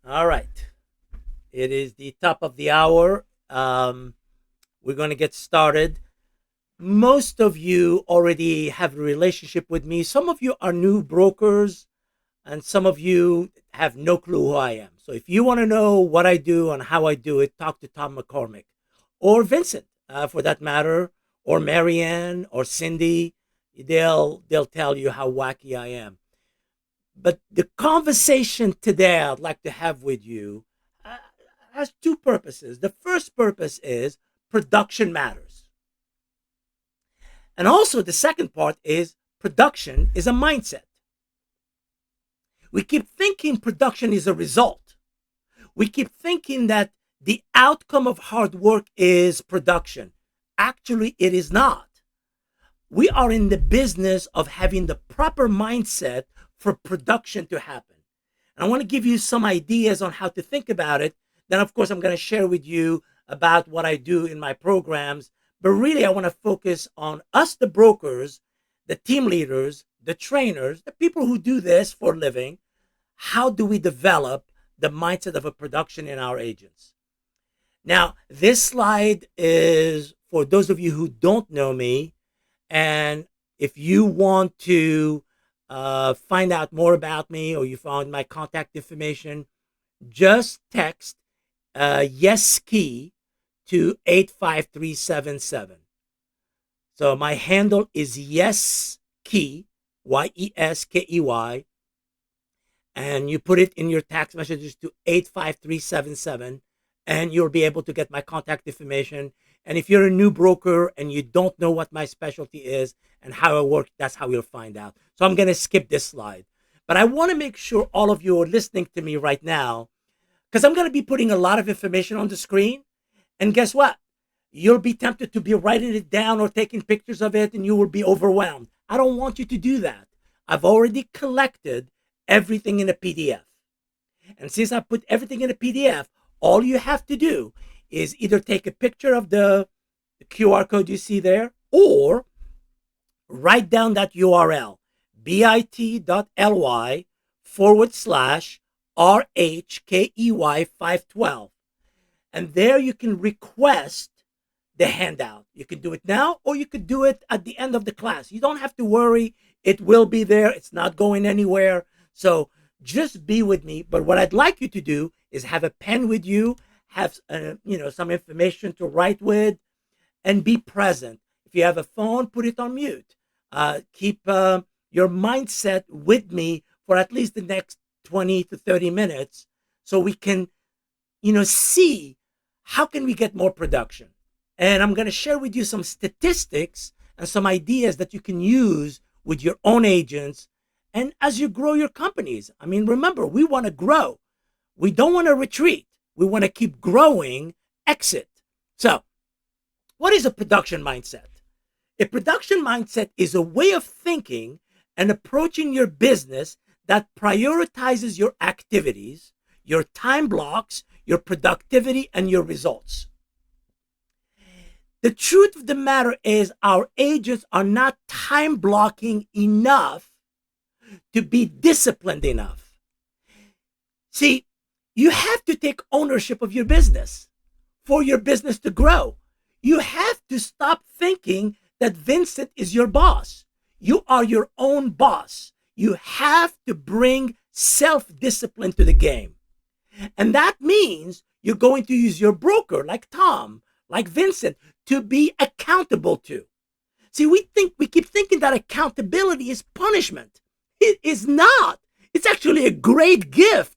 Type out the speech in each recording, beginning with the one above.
All right. It is the top of the hour. We're going to get started. Most of you already have a relationship with me. Some of you are new brokers, and some of you have no clue who I am. So if you want to know what I do and how I do it, talk to Tom McCormick or Vincent, for that matter, or Marianne or Cindy. They'll tell you how wacky I am. But the conversation today I'd like to have with you uh, has two purposes. The first purpose is production matters. And also, the second part is production is a mindset. We keep thinking production is a result. We keep thinking that the outcome of hard work is production. Actually, it is not. We are in the business of having the proper mindset for production to happen. And I want to give you some ideas on how to think about it. Then, of course, I'm going to share with you about what I do in my programs. But really, I want to focus on us, the brokers, the team leaders, the trainers, the people who do this for a living. How do we develop the mindset of a production in our agents? Now, this slide is for those of you who don't know me. And if you want to find out more about me or you found my contact information, just text yes key to 85377. So my handle is yes key, YESKEY, and you put it in your text messages to 85377, and you'll be able to get my contact information. And if you're a new broker and you don't know what my specialty is and how I work, that's how you'll find out. So I'm going to skip this slide. But I want to make sure all of you are listening to me right now, because I'm going to be putting a lot of information on the screen. And guess what? You'll be tempted to be writing it down or taking pictures of it, and you will be overwhelmed. I don't want you to do that. I've already collected everything in a PDF. And since I put everything in a PDF, all you have to do is either take a picture of the QR code you see there or write down that URL, bit.ly/RHKEY512. And there you can request the handout. You can do it now or you could do it at the end of the class. You don't have to worry. It will be there. It's not going anywhere. So just be with me. But what I'd like you to do is have a pen with you, have some information to write with, and be present. If you have a phone, put it on mute. Keep your mindset with me for at least the next 20 to 30 minutes so we can, see how can we get more production. And I'm going to share with you some statistics and some ideas that you can use with your own agents and as you grow your companies. I mean, remember, we want to grow. We don't want to retreat. We want to keep growing, exit. So, what is a production mindset? A production mindset is a way of thinking and approaching your business that prioritizes your activities, your time blocks, your productivity, and your results. The truth of the matter is our agents are not time blocking enough to be disciplined enough. See, you have to take ownership of your business for your business to grow. You have to stop thinking that Vincent is your boss. You are your own boss. You have to bring self-discipline to the game. And that means you're going to use your broker like Tom, like Vincent, to be accountable to. See, we keep thinking that accountability is punishment. It is not. It's actually a great gift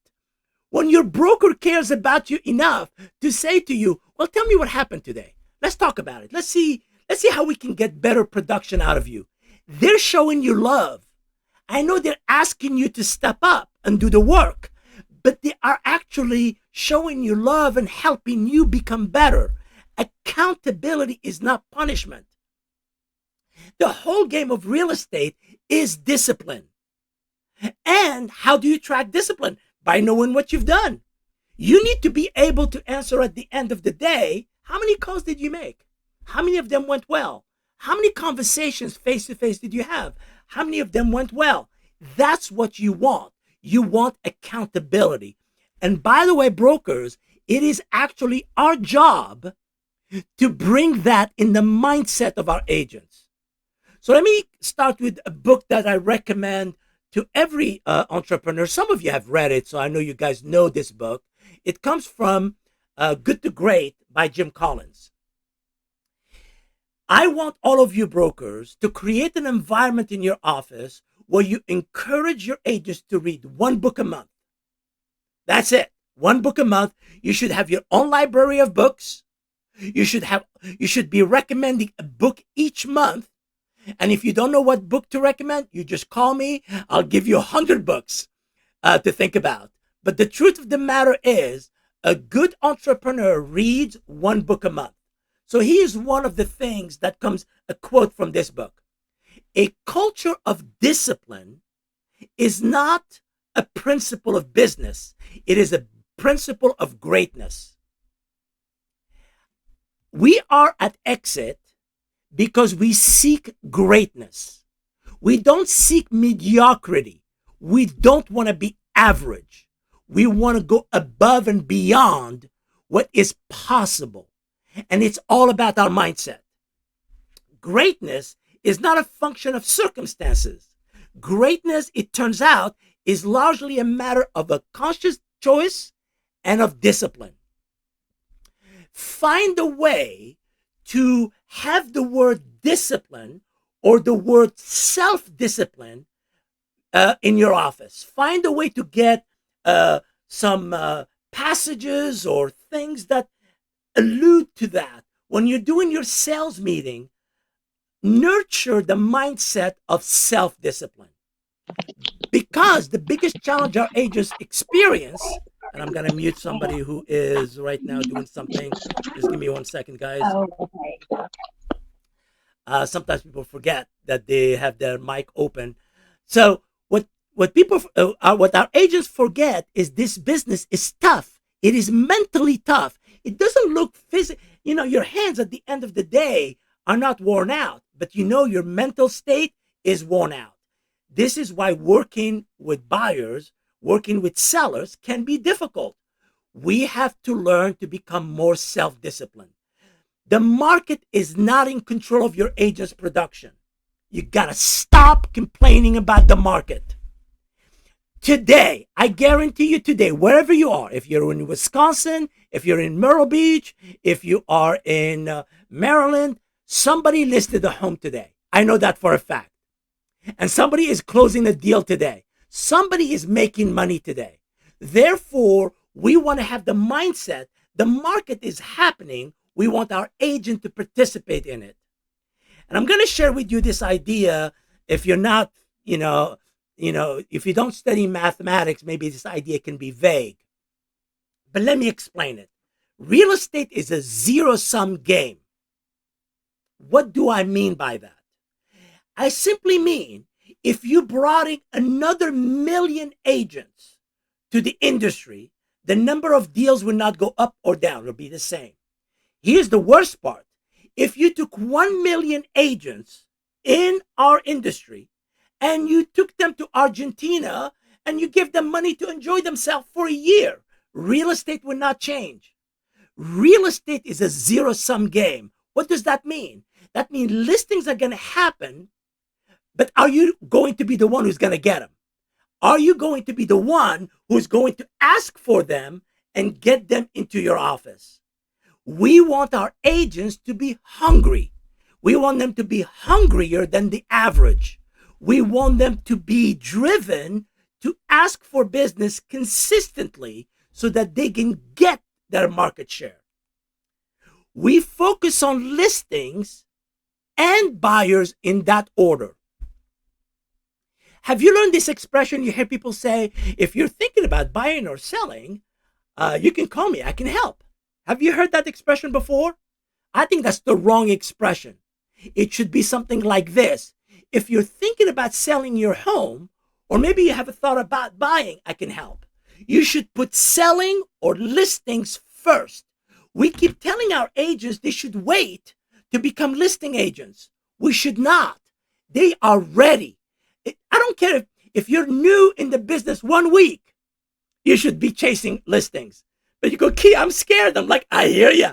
when your broker cares about you enough to say to you, well, tell me what happened today. Let's talk about it. Let's see how we can get better production out of you. They're showing you love. I know they're asking you to step up and do the work, but they are actually showing you love and helping you become better. Accountability is not punishment. The whole game of real estate is discipline. And how do you track discipline? By knowing what you've done. You need to be able to answer at the end of the day, how many calls did you make? How many of them went well? How many conversations face to face did you have? How many of them went well? That's what you want. You want accountability. And by the way, brokers, it is actually our job to bring that in the mindset of our agents. So let me start with a book that I recommend to every entrepreneur. Some of you have read it, so I know you guys know this book. It comes from Good to Great by Jim Collins. I want all of you brokers to create an environment in your office where you encourage your agents to read one book a month. That's it. One book a month. You should have your own library of books. You should be recommending a book each month. And if you don't know what book to recommend, you just call me. I'll give you 100 books to think about. But the truth of the matter is, a good entrepreneur reads one book a month. So here's one of the things that comes, a quote from this book. A culture of discipline is not a principle of business. It is a principle of greatness. We are at Exit because we seek greatness. We don't seek mediocrity. We don't want to be average. We want to go above and beyond what is possible. And it's all about our mindset. Greatness is not a function of circumstances. Greatness, it turns out, is largely a matter of a conscious choice and of discipline. Find a way to have the word discipline or the word self-discipline in your office. Find a way to get some passages or things that allude to that. When you're doing your sales meeting, nurture the mindset of self-discipline. Because the biggest challenge our agents experience, and I'm going to mute somebody who is right now doing something. Just give me 1 second, guys. Oh, okay. Sometimes people forget that they have their mic open. So what our agents forget is this business is tough. It is mentally tough. It doesn't look physical. Your hands at the end of the day are not worn out, but your mental state is worn out. This is why working with buyers, working with sellers can be difficult. We have to learn to become more self-disciplined. The market is not in control of your agent's production. You gotta stop complaining about the market. Today, I guarantee you today, wherever you are, if you're in Wisconsin, if you're in Myrtle Beach, if you are in Maryland, somebody listed a home today. I know that for a fact. And somebody is closing a deal today. Somebody is making money today. Therefore, we want to have the mindset, the market is happening. We want our agent to participate in it. And I'm going to share with you this idea. If you're not, if you don't study mathematics, maybe this idea can be vague. But let me explain it. Real estate is a zero-sum game. What do I mean by that? I simply mean if you brought in another 1 million agents to the industry, the number of deals will not go up or down. It'll be the same. Here's the worst part. If you took 1 million agents in our industry and you took them to Argentina and you give them money to enjoy themselves for a year, real estate will not change. Real estate is a zero-sum game. What does that mean? That means listings are going to happen, but are you going to be the one who's going to get them? Are you going to be the one who's going to ask for them and get them into your office? We want our agents to be hungry. We want them to be hungrier than the average. We want them to be driven to ask for business consistently so that they can get their market share. We focus on listings and buyers in that order. Have you learned this expression? You hear people say, if you're thinking about buying or selling, you can call me, I can help. Have you heard that expression before? I think that's the wrong expression. It should be something like this. If you're thinking about selling your home, or maybe you have a thought about buying, I can help. You should put selling or listings first. We keep telling our agents they should wait to become listing agents. We should not. They are ready. I don't care if you're new in the business 1 week. you should be chasing listings. But you go, Key, I'm scared. I'm like, I hear you.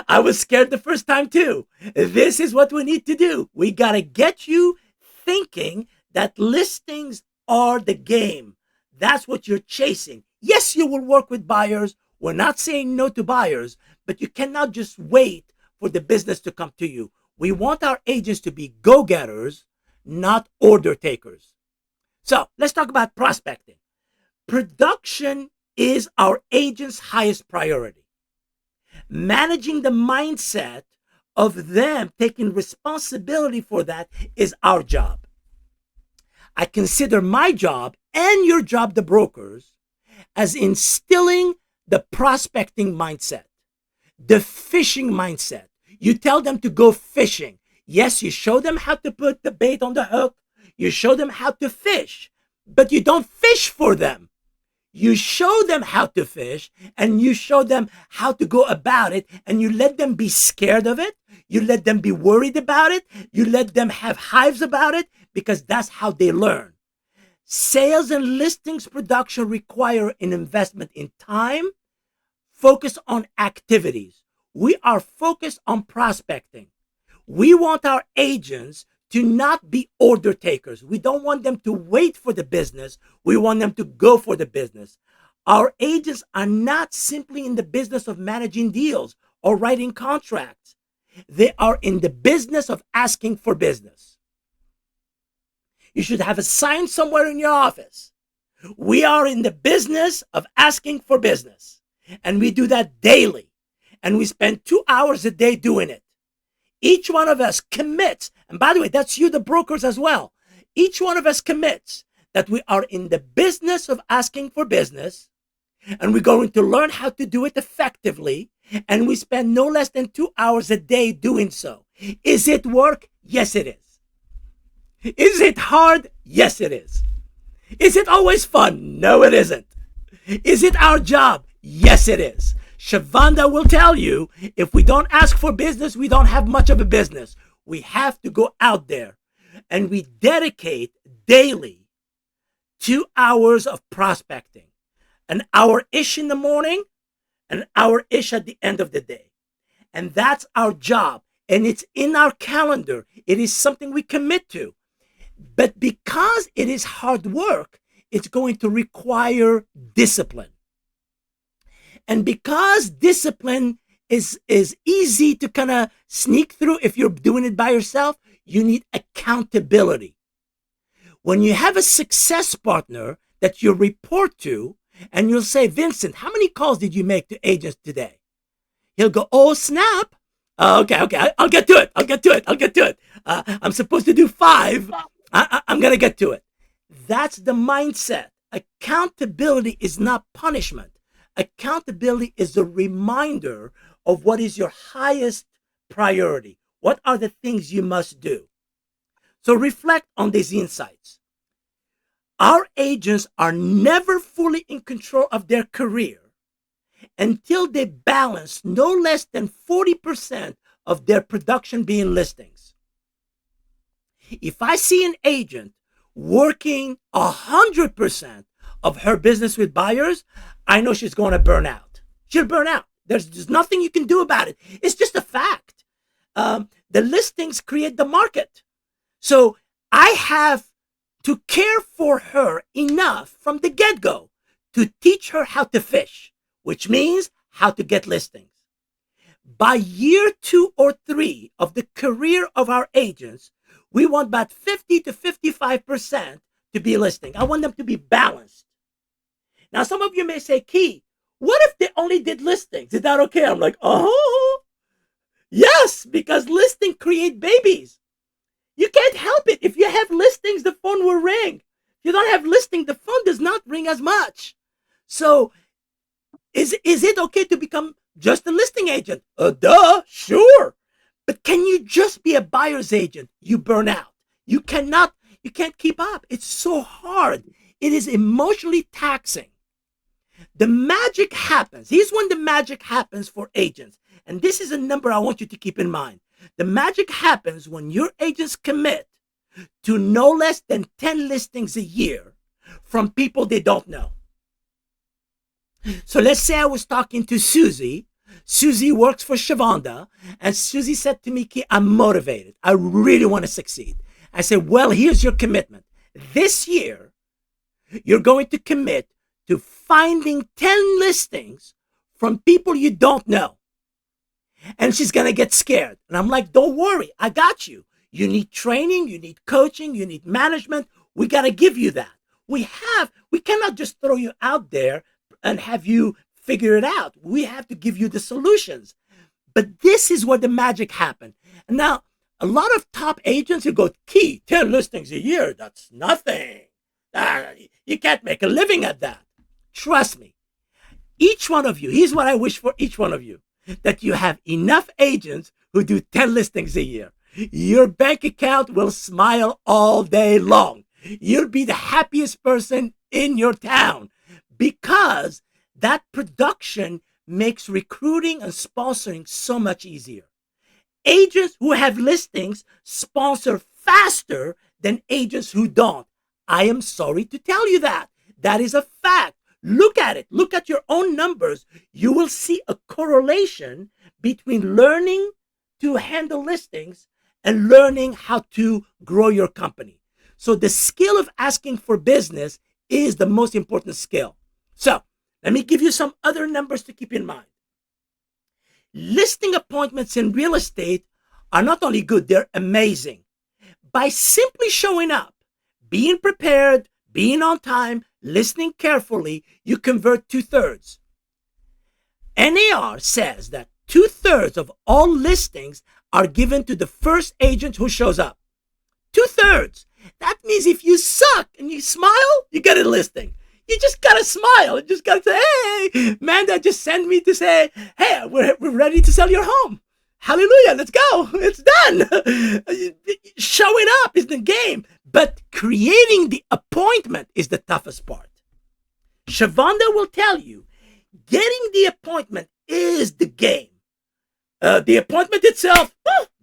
I was scared the first time too. This is what we need to do. We got to get you thinking that listings are the game. That's what you're chasing. Yes, you will work with buyers. We're not saying no to buyers, but you cannot just wait for the business to come to you. We want our agents to be go-getters, not order takers. So let's talk about prospecting. Production is our agent's highest priority. Managing the mindset of them taking responsibility for that is our job. I consider my job and your job, the brokers, as instilling the prospecting mindset, the fishing mindset. You tell them to go fishing. Yes, you show them how to put the bait on the hook. You show them how to fish, but you don't fish for them. You show them how to fish, and you show them how to go about it, and you let them be scared of it. You let them be worried about it. You let them have hives about it, because that's how they learn. Sales and listings production require an investment in time, focus on activities. We are focused on prospecting. We want our agents to not be order takers. We don't want them to wait for the business. We want them to go for the business. Our agents are not simply in the business of managing deals or writing contracts. They are in the business of asking for business. You should have a sign somewhere in your office. We are in the business of asking for business. And we do that daily. And we spend 2 hours a day doing it. Each one of us commits, and by the way, that's you, the brokers, as well. Each one of us commits that we are in the business of asking for business, and we're going to learn how to do it effectively, and we spend no less than 2 hours a day doing so. Is it work? Yes, it is. Is it hard? Yes, it is. Is it always fun? No, it isn't. Is it our job? Yes, it is. Shavanda will tell you, if we don't ask for business, we don't have much of a business. We have to go out there, and we dedicate daily 2 hours of prospecting, an hour-ish in the morning, an hour-ish at the end of the day. And that's our job, and it's in our calendar. It is something we commit to. But because it is hard work, it's going to require discipline. And because discipline is easy to kind of sneak through if you're doing it by yourself, you need accountability. When you have a success partner that you report to, and you'll say, Vincent, how many calls did you make to agents today? He'll go, oh, snap. Okay, I'll get to it. I'm supposed to do 5. I'm going to get to it. That's the mindset. Accountability is not punishment. Accountability is a reminder of what is your highest priority. What are the things you must do? So reflect on these insights. Our agents are never fully in control of their career until they balance no less than 40% of their production being listings. If I see an agent working 100% of her business with buyers, I know she's going to burn out. She'll burn out. There's nothing you can do about it. It's just a fact. The listings create the market. So I have to care for her enough from the get-go to teach her how to fish, which means how to get listings. By year 2 or 3 of the career of our agents, we want about 50 to 55% to be listing. I want them to be balanced. Now, some of you may say, Key, what if they only did listings? Is that okay? I'm like, oh, yes, because listing create babies. You can't help it. If you have listings, the phone will ring. If you don't have listing, the phone does not ring as much. So is it okay to become just a listing agent? Duh, sure. But can you just be a buyer's agent? You burn out. You can't keep up. It's so hard. It is emotionally taxing. The magic happens. Here's when the magic happens for agents. And this is a number I want you to keep in mind. The magic happens when your agents commit to no less than 10 listings a year from people they don't know. So let's say I was talking to Susie. Susie works for Shavonda, and Susie said to me, I'm motivated. I really want to succeed. I said, well, here's your commitment. This year, you're going to commit to finding 10 listings from people you don't know. And she's going to get scared. And I'm like, don't worry, I got you. You need training, you need coaching, you need management. We got to give you that. We cannot just throw you out there and have you figure it out. We have to give you the solutions. But this is where the magic happened. And now, a lot of top agents who go, 10 listings a year, that's nothing. You can't make a living at that. Trust me. Each one of you, here's what I wish for each one of you, that you have enough agents who do 10 listings a year. Your bank account will smile all day long. You'll be the happiest person in your town because that production makes recruiting and sponsoring so much easier. Agents who have listings sponsor faster than agents who don't. I am sorry to tell you that. That is a fact. Look at it. Look at your own numbers. You will see a correlation between learning to handle listings and learning how to grow your company. So the skill of asking for business is the most important skill. So let me give you some other numbers to keep in mind. Listing appointments in real estate are not only good, they're amazing. By simply showing up, being prepared, being on time, listening carefully, you convert 2/3. NAR says that 2/3 of all listings are given to the first agent who shows up. 2/3. That means if you suck and you smile, you get a listing. You just gotta smile. You just gotta say, hey, Manda just sent me to say, hey, we're ready to sell your home. Hallelujah, let's go. It's done. Showing up is the game, but creating the appointment is the toughest part. Shavonda will tell you, getting the appointment is the game. The appointment itself,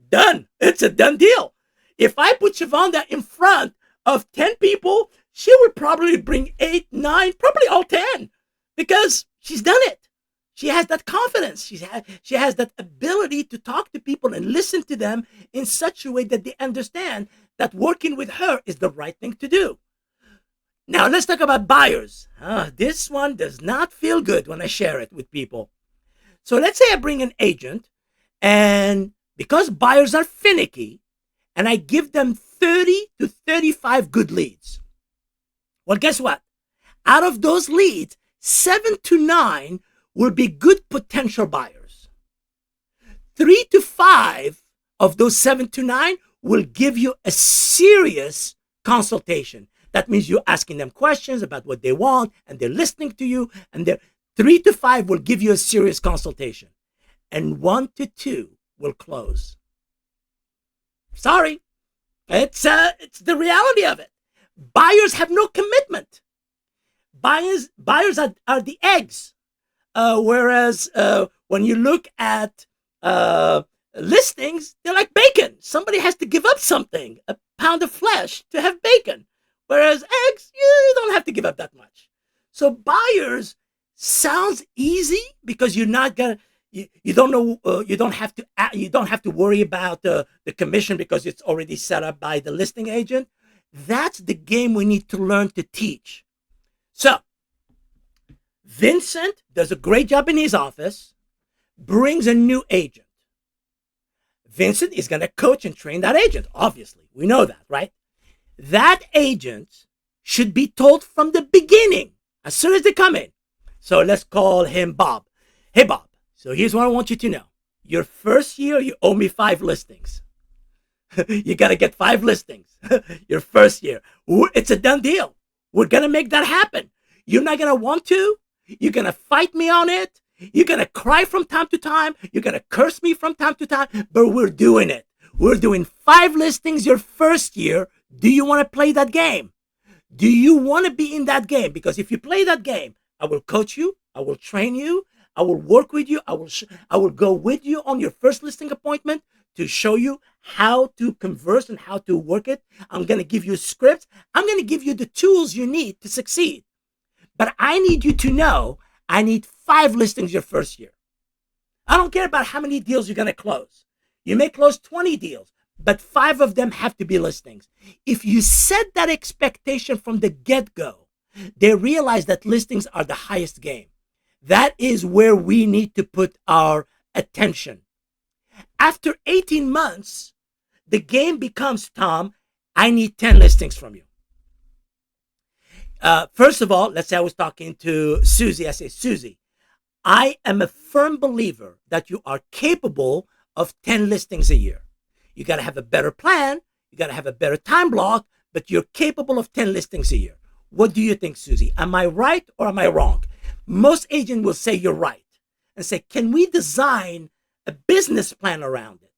done. It's a done deal. If I put Shavonda in front of 10 people, she would probably bring 8, 9, probably all 10, because she's done it. She has that confidence. She has that ability to talk to people and listen to them in such a way that they understand that working with her is the right thing to do. Now, let's talk about buyers. This one does not feel good when I share it with people. So let's say I bring an agent, and because buyers are finicky, and I give them 30 to 35 good leads. Well, guess what? Out of those leads, 7 to 9 will be good potential buyers. 3 to 5 of those 7 to 9 will give you a serious consultation. That means you're asking them questions about what they want, and they're listening to you, and 3 to 5 will give you a serious consultation. And 1 to 2 will close. Sorry. It's the reality of it. Buyers have no commitment. Buyers are the eggs. Whereas when you look at listings, they're like bacon. Somebody has to give up something, a pound of flesh to have bacon. Whereas eggs, you don't have to give up that much. So buyers sounds easy because you're not gonna. You don't know. You don't have to worry about the commission because it's already set up by the listing agent. That's the game we need to learn to teach. So Vincent does a great job in his office, brings a new agent. Vincent is going to coach and train that agent. Obviously, we know that, right? That agent should be told from the beginning, as soon as they come in. So let's call him Bob. Hey, Bob. So here's what I want you to know. Your first year, you owe me 5 listings. You got to get 5 listings. Your first year. It's a done deal. We're going to make that happen. You're not going to want to. You're going to fight me on it. You're going to cry from time to time. You're going to curse me from time to time. But we're doing it. We're doing 5 listings your first year. Do you want to play that game? Do you want to be in that game? Because if you play that game, I will coach you. I will train you. I will work with you. I will go with you on your first listing appointment to show you how to converse and how to work it. I'm going to give you scripts. I'm going to give you the tools you need to succeed. But I need you to know I need 5 listings your first year. I don't care about how many deals you're going to close. You may close 20 deals, but 5 of them have to be listings. If you set that expectation from the get-go, they realize that listings are the highest game. That is where we need to put our attention. After 18 months, the game becomes, Tom, I need 10 listings from you. First of all, let's say I was talking to Susie. I say, Susie, I am a firm believer that you are capable of 10 listings a year. You got to have a better plan. You got to have a better time block, but you're capable of 10 listings a year. What do you think, Susie? Am I right or am I wrong? Most agents will say you're right and say, can we design a business plan around it?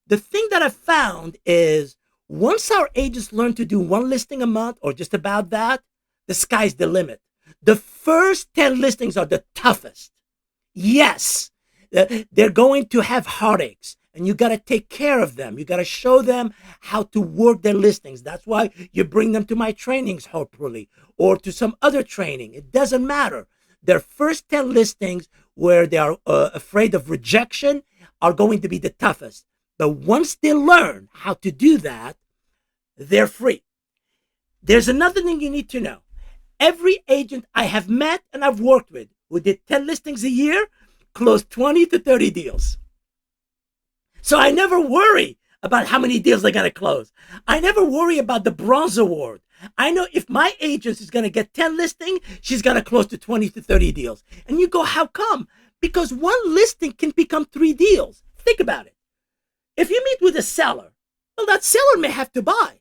The thing that I've found is once our agents learn to do 1 listing a month or just about that, the sky's the limit. The first 10 listings are the toughest. Yes, they're going to have heartaches and you got to take care of them. You got to show them how to work their listings. That's why you bring them to my trainings, hopefully, or to some other training. It doesn't matter. Their first 10 listings where they are afraid of rejection are going to be the toughest. But once they learn how to do that, they're free. There's another thing you need to know. Every agent I have met and I've worked with who did 10 listings a year closed 20 to 30 deals. So I never worry about how many deals they're going to close. I never worry about the bronze award. I know if my agent is going to get 10 listings, she's going to close to 20 to 30 deals. And you go, how come? Because 1 listing can become 3 deals. Think about it. If you meet with a seller, well, that seller may have to buy.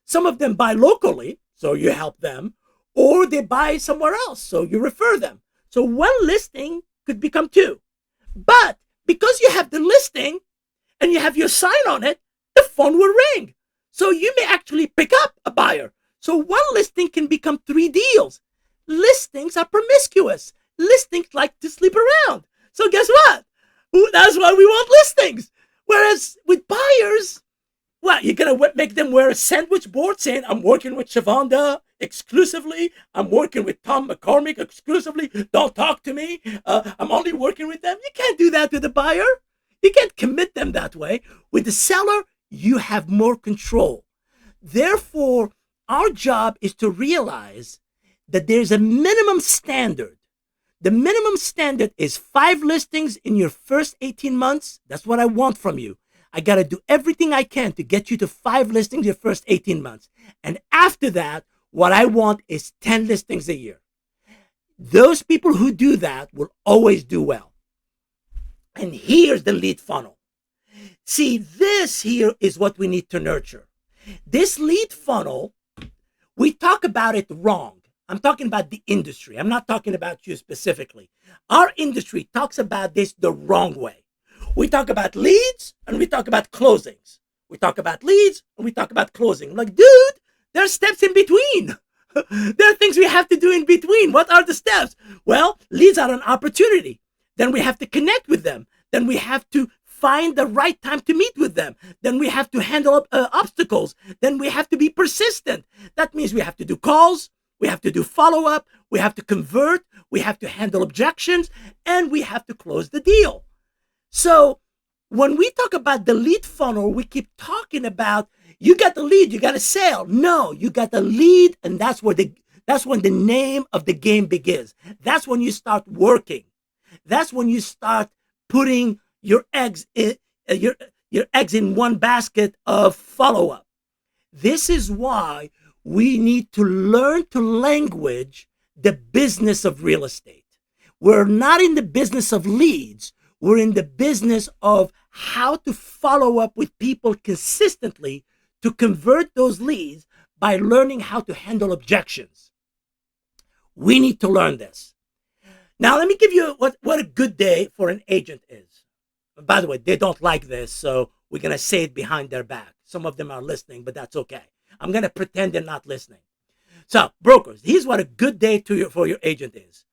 Some of them buy locally, so you help them, or they buy somewhere else, so you refer them. So 1 listing could become 2. But because you have the listing and you have your sign on it, the phone will ring. So you may actually pick up a buyer. So 1 listing can become 3 deals. Listings are promiscuous. Listings like to sleep around. So guess what? That's why we want listings. Whereas with buyers, well, you're going to make them wear a sandwich board saying, I'm working with Shavonda exclusively. I'm working with Tom McCormick exclusively. Don't talk to me. I'm only working with them. You can't do that with a buyer. You can't commit them that way. With the seller, you have more control. Therefore, our job is to realize that there's a minimum standard. The minimum standard is 5 listings in your first 18 months. That's what I want from you. I got to do everything I can to get you to 5 listings your first 18 months. And after that, what I want is 10 listings a year. Those people who do that will always do well. And here's the lead funnel. See, this here is what we need to nurture. This lead funnel, we talk about it wrong. I'm talking about the industry. I'm not talking about you specifically. Our industry talks about this the wrong way. We talk about leads and we talk about closings. We talk about leads and we talk about closing. I'm like, dude, there are steps in between. There are things we have to do in between. What are the steps? Well, leads are an opportunity. Then we have to connect with them. Then we have to find the right time to meet with them. Then we have to handle obstacles. Then we have to be persistent. That means we have to do calls. We have to do follow-up. We have to convert. We have to handle objections. And we have to close the deal. So when we talk about the lead funnel, we keep talking about you got the lead, you got a sale. No, you got the lead, and that's when the name of the game begins. That's when you start working. That's when you start putting your eggs in one basket of follow-up. This is why we need to learn to language the business of real estate. We're not in the business of leads. We're in the business of how to follow up with people consistently to convert those leads by learning how to handle objections. We need to learn this. Now, let me give you what a good day for an agent is. By the way, they don't like this, so we're going to say it behind their back. Some of them are listening, but that's okay. I'm going to pretend they're not listening. So, brokers, here's what a good day for your agent is.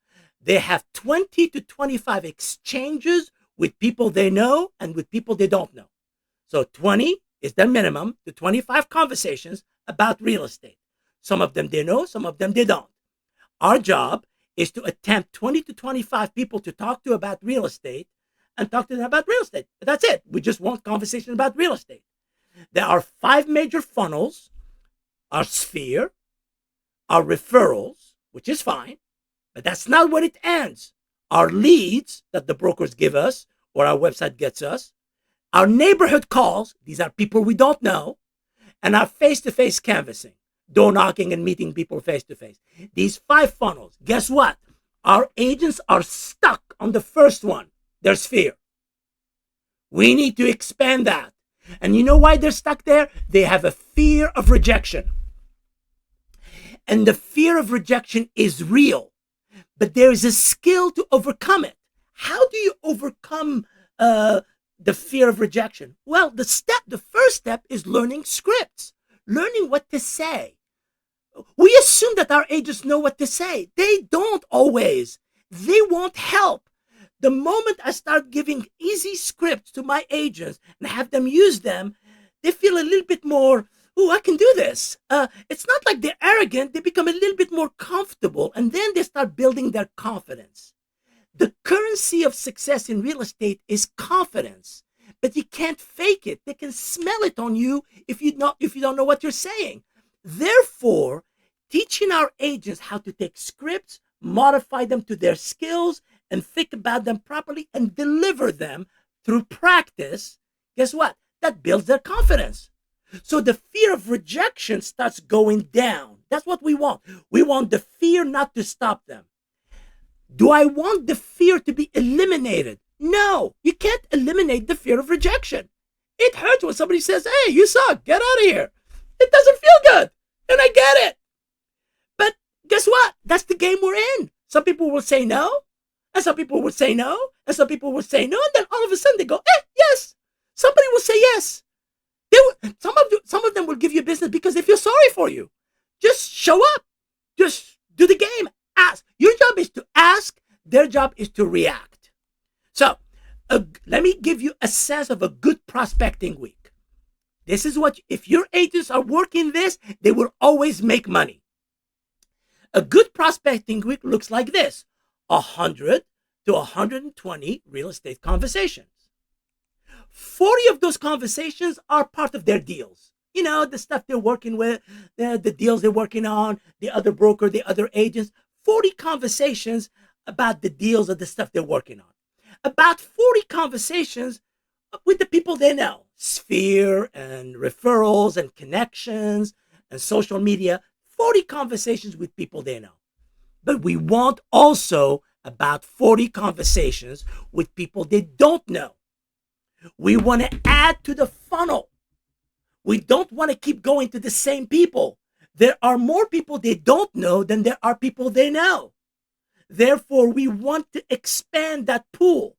They have 20 to 25 exchanges with people they know and with people they don't know. So 20 is their minimum to 25 conversations about real estate. Some of them they know, some of them they don't. Our job is to attempt 20 to 25 people to talk to about real estate and talk to them about real estate. That's it. We just want conversation about real estate. There are 5 major funnels: our sphere, our referrals, which is fine, but that's not where it ends. Our leads that the brokers give us or our website gets us, our neighborhood calls, these are people we don't know, and our face-to-face canvassing, door knocking and meeting people face-to-face. These 5 funnels, guess what? Our agents are stuck on the first one, their sphere. We need to expand that. And you know why they're stuck there? They have a fear of rejection. And the fear of rejection is real, but there is a skill to overcome it. How do you overcome the fear of rejection? Well, the first step is learning scripts, learning what to say. We assume that our agents know what to say. They don't always. They want help. The moment I start giving easy scripts to my agents and have them use them, they feel a little bit more, oh, I can do this. It's not like they're arrogant. They become a little bit more comfortable, and then they start building their confidence. The currency of success in real estate is confidence, but you can't fake it. They can smell it on you if you don't know what you're saying. Therefore, teaching our agents how to take scripts, modify them to their skills, and think about them properly and deliver them through practice, guess what? That builds their confidence. So the fear of rejection starts going down. That's what we want. We want the fear not to stop them. Do I want the fear to be eliminated? No, you can't eliminate the fear of rejection. It hurts when somebody says, hey, you suck, get out of here. It doesn't feel good, and I get it. But guess what? That's the game we're in. Some people will say no, and some people will say no, and some people will say no, and then all of a sudden they go, yes. Somebody will say yes. Some of them will give you business because they feel sorry for you. Just show up. Just do the game. Ask. Your job is to ask. Their job is to react. So let me give you a sense of a good prospecting week. This is what, if your agents are working this, they will always make money. A good prospecting week looks like this: 100 to 120 real estate conversations. 40 of those conversations are part of their deals. You know, the stuff they're working with, the deals they're working on, the other broker, the other agents. 40 conversations about the deals or the stuff they're working on. About 40 conversations with the people they know. Sphere and referrals and connections and social media. 40 conversations with people they know. But we want also about 40 conversations with people they don't know. We want to add to the funnel. We don't want to keep going to the same people. There are more people they don't know than there are people they know. Therefore, we want to expand that pool.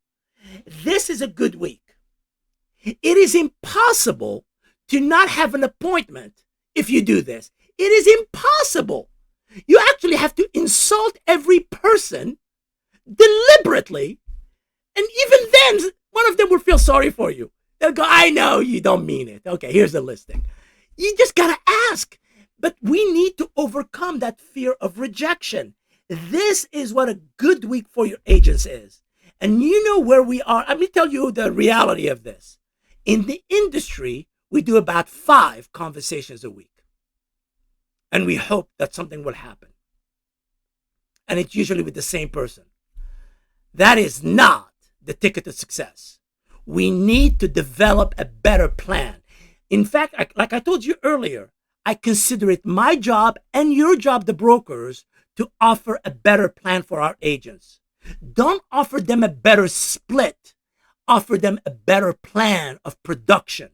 This is a good week. It is impossible to not have an appointment if you do this. It is impossible. You actually have to insult every person deliberately, and even then, one of them will feel sorry for you. They'll go, I know you don't mean it. Okay, here's the listing. You just got to ask. But we need to overcome that fear of rejection. This is what a good week for your agents is. And you know where we are. Let me tell you the reality of this. In the industry, we do about 5 conversations a week. And we hope that something will happen. And it's usually with the same person. That is not the ticket to success. We need to develop a better plan. In fact, like I told you earlier, I consider it my job and your job, the brokers, to offer a better plan for our agents. Don't offer them a better split. Offer them a better plan of production.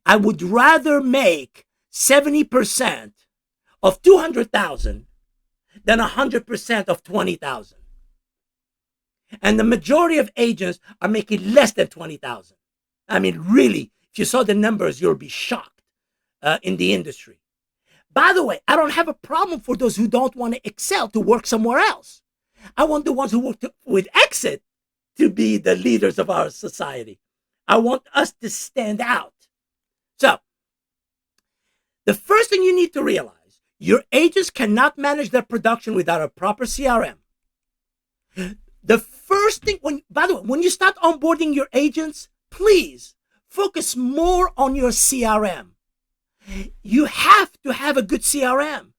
I would rather make 70% of 200,000 than 100% of 20,000. And the majority of agents are making less than 20,000. I mean, really, if you saw the numbers, you'll be shocked in the industry. By the way, I don't have a problem for those who don't want to excel to work somewhere else. I want the ones who work with exit to be the leaders of our society. I want us to stand out. So, the first thing you need to realize, your agents cannot manage their production without a proper CRM. The first thing, by the way, when you start onboarding your agents, please focus more on your CRM. You have to have a good CRM.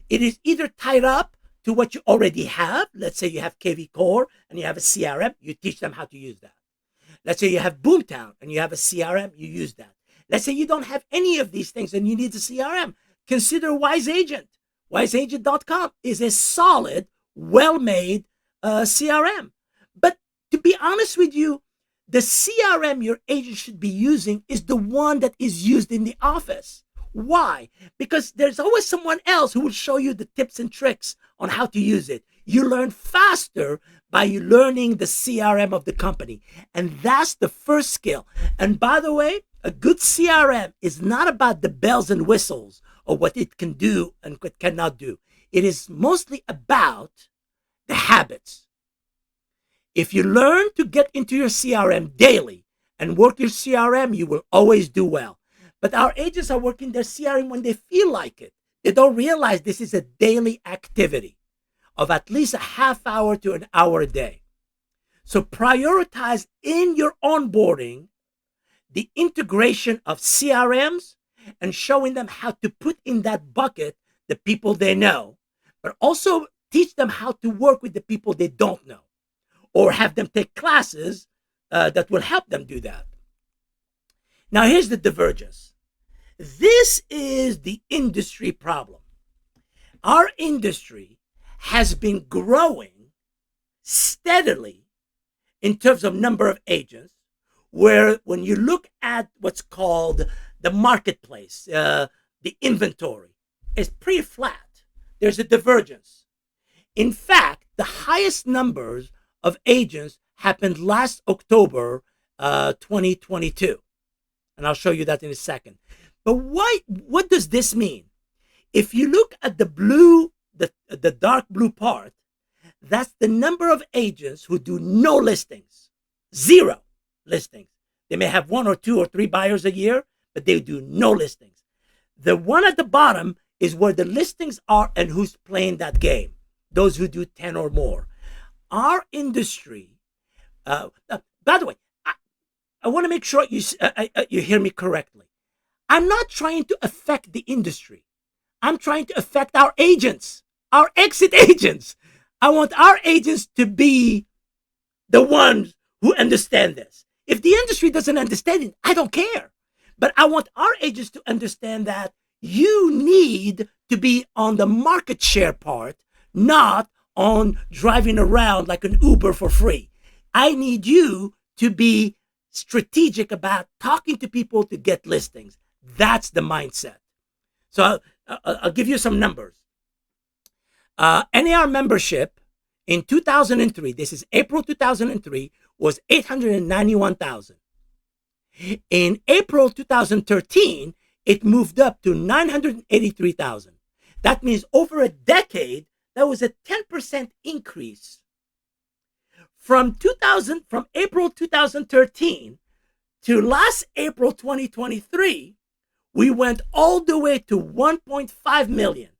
It is either tied up to what you already have. Let's say you have KV Core and you have a CRM, you teach them how to use that. Let's say you have Boomtown and you have a CRM, you use that. Let's say you don't have any of these things and you need a CRM. Consider Wise Agent. WiseAgent.com is a solid, well-made CRM. But to be honest with you, the CRM your agent should be using is the one that is used in the office. Why? Because there's always someone else who will show you the tips and tricks on how to use it. You learn faster by learning the CRM of the company. And that's the first skill. And by the way, a good CRM is not about the bells and whistles or what it can do and what it cannot do. It is mostly about the habits. If you learn to get into your CRM daily and work your CRM, you will always do well. But our agents are working their CRM when they feel like it. They don't realize this is a daily activity of at least a half hour to an hour a day. So prioritize in your onboarding the integration of CRMs and showing them how to put in that bucket the people they know, but also teach them how to work with the people they don't know, or have them take classes that will help them do that. Now, here's the divergence. This is the industry problem. Our industry has been growing steadily in terms of number of agents, where when you look at what's called the marketplace, the inventory, it's pretty flat. There's a divergence. In fact, the highest numbers of agents happened last October 2022. And I'll show you that in a second. But what does this mean? If you look at the blue, the dark blue part, that's the number of agents who do no listings, 0 listings. They may have 1 or 2 or 3 buyers a year, but they do no listings. The one at the bottom is where the listings are and who's playing that game, those who do 10 or more. Our industry, by the way, I want to make sure you hear me correctly. I'm not trying to affect the industry. I'm trying to affect our agents, our exit agents. I want our agents to be the ones who understand this. If the industry doesn't understand it, I don't care. But I want our agents to understand that you need to be on the market share part, not on driving around like an Uber for free. I need you to be strategic about talking to people to get listings. That's the mindset. So I'll give you some numbers. NAR membership in 2003, this is April 2003, was 891,000. In April 2013, it moved up to 983,000. That means over a decade, that was a 10% increase. From April 2013 to last April 2023, we went all the way to 1.5 million.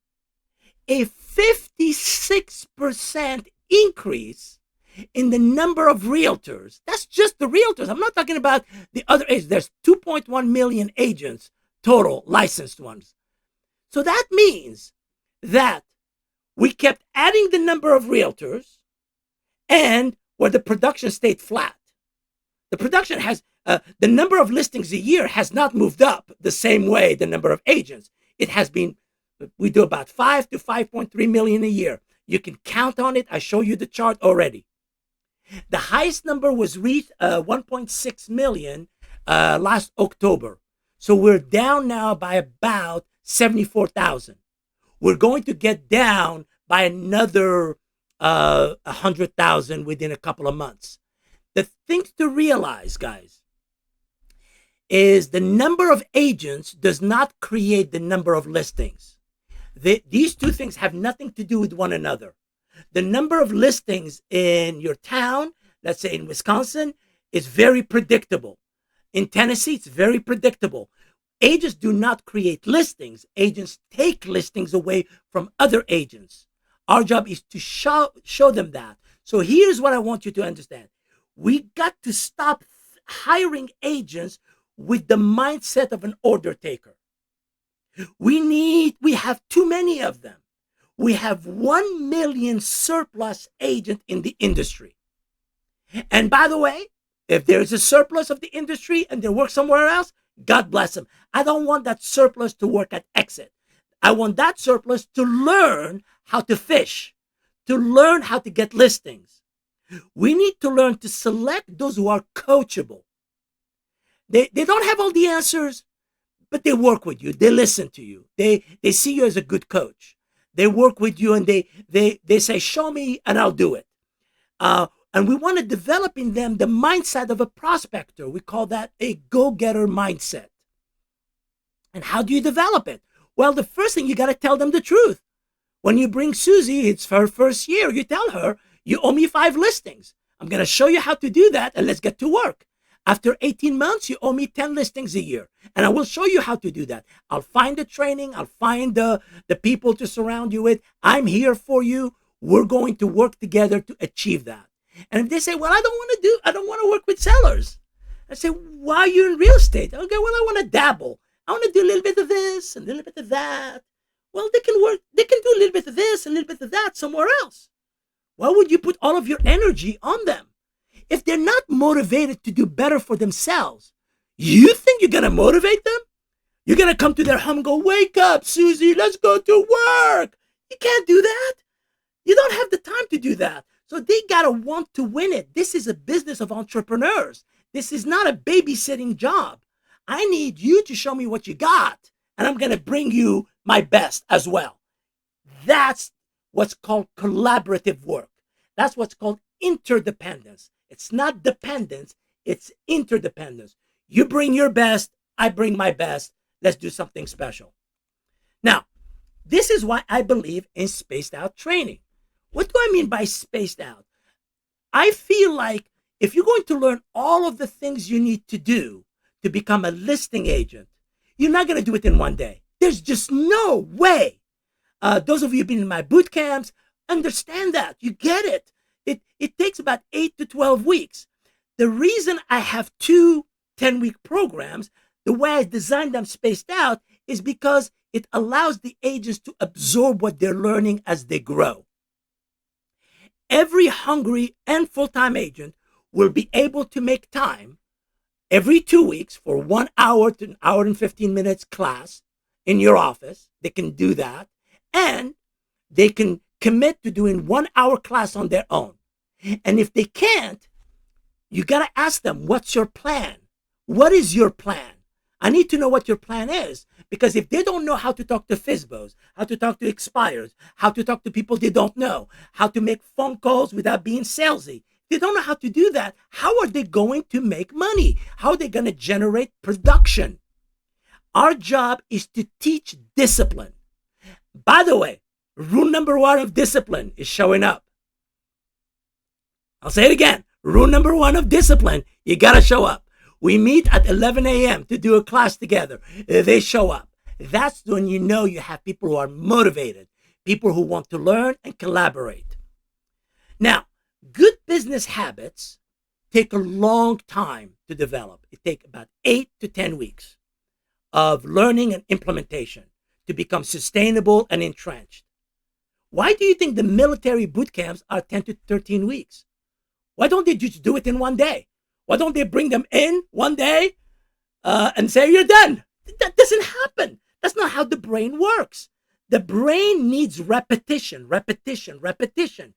A 56% increase in the number of realtors. That's just the realtors. I'm not talking about the other agents. There's 2.1 million agents total, licensed ones. So that means that we kept adding the number of realtors and where the production stayed flat. The production has, the number of listings a year has not moved up the same way the number of agents. It has been, we do about 5 to 5.3 million a year. You can count on it. I show you the chart already. The highest number was reached 1.6 million last October. So we're down now by about 74,000. We're going to get down by another 100,000 within a couple of months. The thing to realize, guys, is the number of agents does not create the number of listings. These two things have nothing to do with one another. The number of listings in your town, let's say in Wisconsin, is very predictable. In Tennessee, it's very predictable. Agents do not create listings. Agents take listings away from other agents. Our job is to show them that. So here's what I want you to understand. We got to stop hiring agents with the mindset of an order taker. We have too many of them. We have 1 million surplus agent in the industry. And by the way, if there is a surplus of the industry and they work somewhere else, God bless them. I don't want that surplus to work at exit. I want that surplus to learn how to fish, to learn how to get listings. We need to learn to select those who are coachable. They don't have all the answers, but they work with you. They listen to you. They see you as a good coach. They work with you and they say, show me and I'll do it. And we want to develop in them the mindset of a prospector. We call that a go-getter mindset. And how do you develop it? Well, the first thing, you got to tell them the truth. When you bring Susie, it's her first year, you tell her, you owe me 5 listings. I'm going to show you how to do that and let's get to work. After 18 months, you owe me 10 listings a year. And I will show you how to do that. I'll find the training. I'll find the people to surround you with. I'm here for you. We're going to work together to achieve that. And if they say, well, I don't want to work with sellers. I say, why are you in real estate? Okay, well, I want to dabble. I want to do a little bit of this and a little bit of that. Well, they can do a little bit of this, a little bit of that somewhere else. Why would you put all of your energy on them? If they're not motivated to do better for themselves, you think you're going to motivate them? You're going to come to their home and go, wake up, Susie, let's go to work. You can't do that. You don't have the time to do that. So they got to want to win it. This is a business of entrepreneurs. This is not a babysitting job. I need you to show me what you got, and I'm going to bring you my best as well. That's what's called collaborative work. That's what's called interdependence. It's not dependence, it's interdependence. You bring your best, I bring my best. Let's do something special. Now, this is why I believe in spaced out training. What do I mean by spaced out? I feel like if you're going to learn all of the things you need to do to become a listing agent, you're not going to do it in one day. There's just no way. Those of you who've been in my boot camps understand that. You get it. It takes about 8 to 12 weeks. The reason I have 2 10-week programs, the way I designed them spaced out, is because it allows the agents to absorb what they're learning as they grow. Every hungry and full-time agent will be able to make time every 2 weeks for 1 hour to 1 hour and 15 minutes class in your office. They can do that. And they can commit to doing 1 hour class on their own. And if they can't, you got to ask them, what's your plan? What is your plan? I need to know what your plan is, because if they don't know how to talk to FISBOs, how to talk to expires, how to talk to people they don't know, how to make phone calls without being salesy, they don't know how to do that. How are they going to make money? How are they going to generate production? Our job is to teach discipline. By the way, rule number 1 of discipline is showing up. I'll say it again. Rule number 1 of discipline, you got to show up. We meet at 11 a.m. to do a class together. They show up. That's when you know you have people who are motivated, people who want to learn and collaborate. Now, good business habits take a long time to develop. It takes about 8 to 10 weeks of learning and implementation to become sustainable and entrenched. Why do you think the military boot camps are 10 to 13 weeks? Why don't they just do it in 1 day? Why don't they bring them in 1 day and say, you're done? That doesn't happen. That's not how the brain works. The brain needs repetition, repetition, repetition,